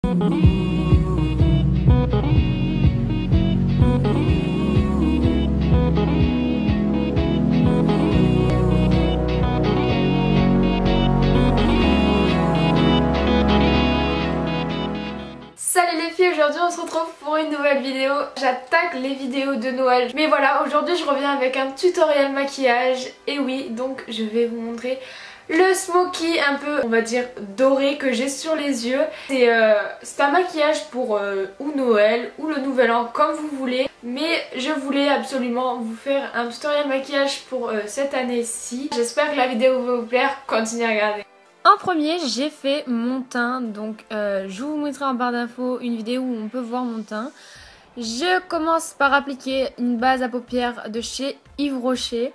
Salut les filles, aujourd'hui on se retrouve pour une nouvelle vidéo. J'attaque les vidéos de Noël. Mais voilà, aujourd'hui je reviens avec un tutoriel maquillage. Et oui, donc je vais vous montrer le smoky un peu, on va dire, doré que j'ai sur les yeux. C'est un maquillage pour ou Noël ou le Nouvel An, comme vous voulez. Mais je voulais absolument vous faire un tutoriel maquillage pour cette année-ci. J'espère que la vidéo va vous plaire, continuez à regarder. En premier, j'ai fait mon teint, donc je vous mettrai en barre d'infos une vidéo où on peut voir mon teint. Je commence par appliquer une base à paupières de chez Yves Rocher.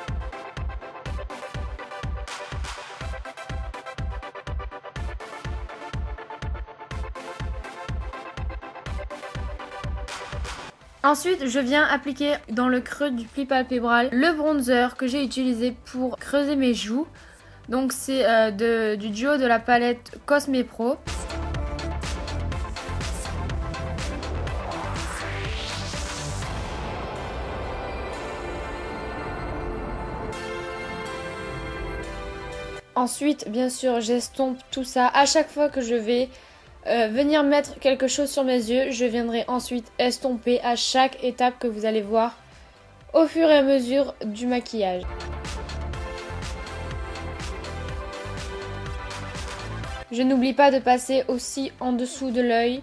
Ensuite, je viens appliquer dans le creux du pli palpébral le bronzer que j'ai utilisé pour creuser mes joues. Donc c'est du duo de la palette Cosme Pro. Ensuite, bien sûr, j'estompe tout ça. À chaque fois que je vais venir mettre quelque chose sur mes yeux, je viendrai ensuite estomper à chaque étape que vous allez voir au fur et à mesure du maquillage. Je n'oublie pas de passer aussi en dessous de l'œil.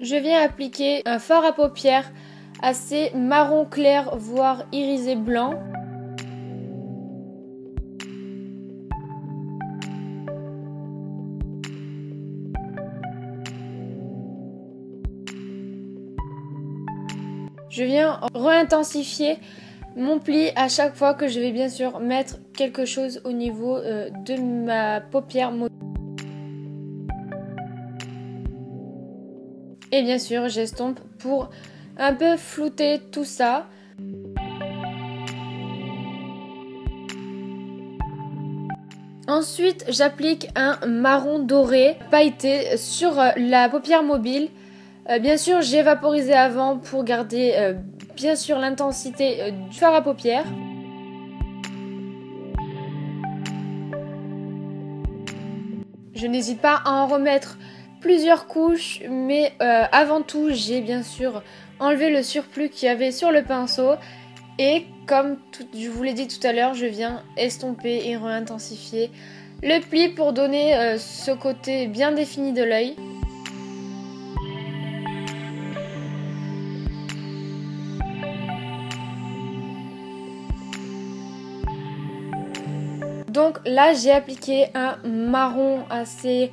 Je viens appliquer un fard à paupières assez marron clair, voire irisé blanc. Je viens re-intensifier mon pli à chaque fois que je vais bien sûr mettre quelque chose au niveau de ma paupière mobile. Et bien sûr, j'estompe pour un peu flouter tout ça. Ensuite, j'applique un marron doré pailleté sur la paupière mobile. Bien sûr, j'ai vaporisé avant pour garder bien sûr l'intensité du fard à paupières. Je n'hésite pas à en remettre plusieurs couches, mais avant tout, j'ai bien sûr enlevé le surplus qu'il y avait sur le pinceau. Et comme je vous l'ai dit tout à l'heure, je viens estomper et re-intensifier le pli pour donner ce côté bien défini de l'œil. Donc là, j'ai appliqué un marron assez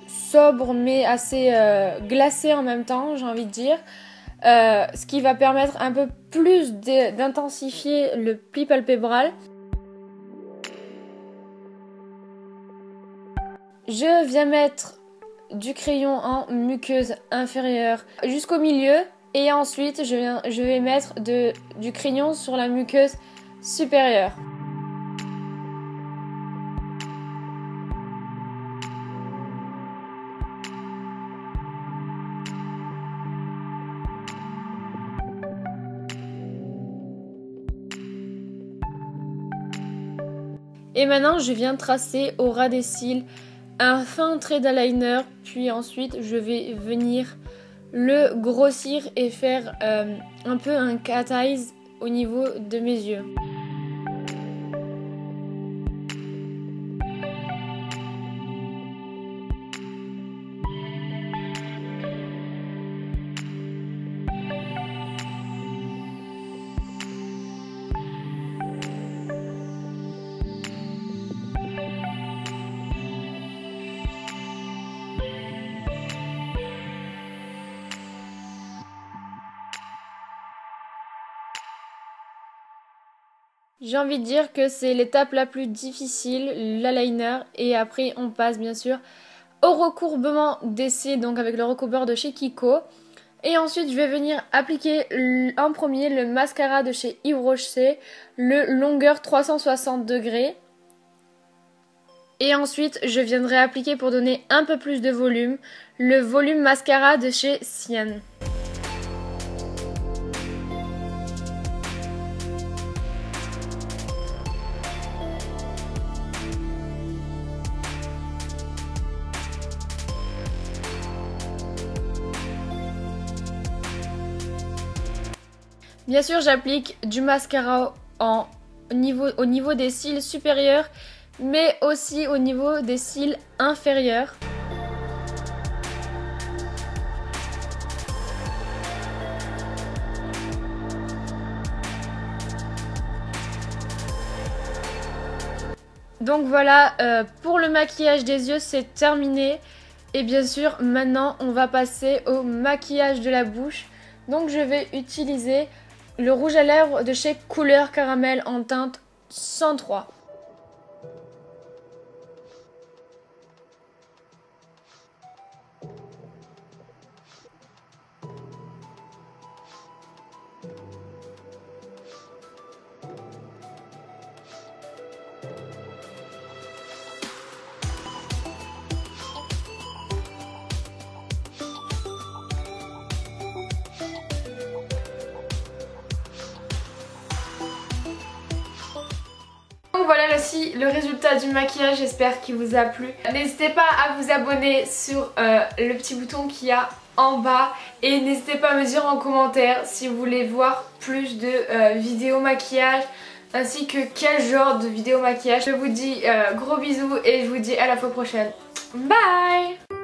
sobre mais assez glacé en même temps, j'ai envie de dire. Ce qui va permettre un peu plus d'intensifier le pli palpébral. Je viens mettre du crayon en muqueuse inférieure jusqu'au milieu. Et ensuite, je vais mettre du crayon sur la muqueuse supérieure. Et maintenant, je viens tracer au ras des cils un fin trait d'eyeliner, puis ensuite je vais venir le grossir et faire un peu un cat eyes au niveau de mes yeux. J'ai envie de dire que c'est l'étape la plus difficile, l'eyeliner, et après on passe bien sûr au recourbement des cils, donc avec le recouvreur de chez Kiko. Et ensuite je vais venir appliquer en premier le mascara de chez Yves Rocher, le longueur 360 degrés. Et ensuite je viendrai appliquer pour donner un peu plus de volume, le volume mascara de chez Cian. Bien sûr, j'applique du mascara au niveau des cils supérieurs, mais aussi au niveau des cils inférieurs. Donc voilà, pour le maquillage des yeux, c'est terminé. Et bien sûr, maintenant, on va passer au maquillage de la bouche. Donc je vais utiliser le rouge à lèvres de chez Couleur Caramel en teinte 103. Donc voilà aussi le résultat du maquillage, j'espère qu'il vous a plu. N'hésitez pas à vous abonner sur le petit bouton qu'il y a en bas et n'hésitez pas à me dire en commentaire si vous voulez voir plus de vidéos maquillage ainsi que quel genre de vidéo maquillage. Je vous dis gros bisous et je vous dis à la fois prochaine. Bye!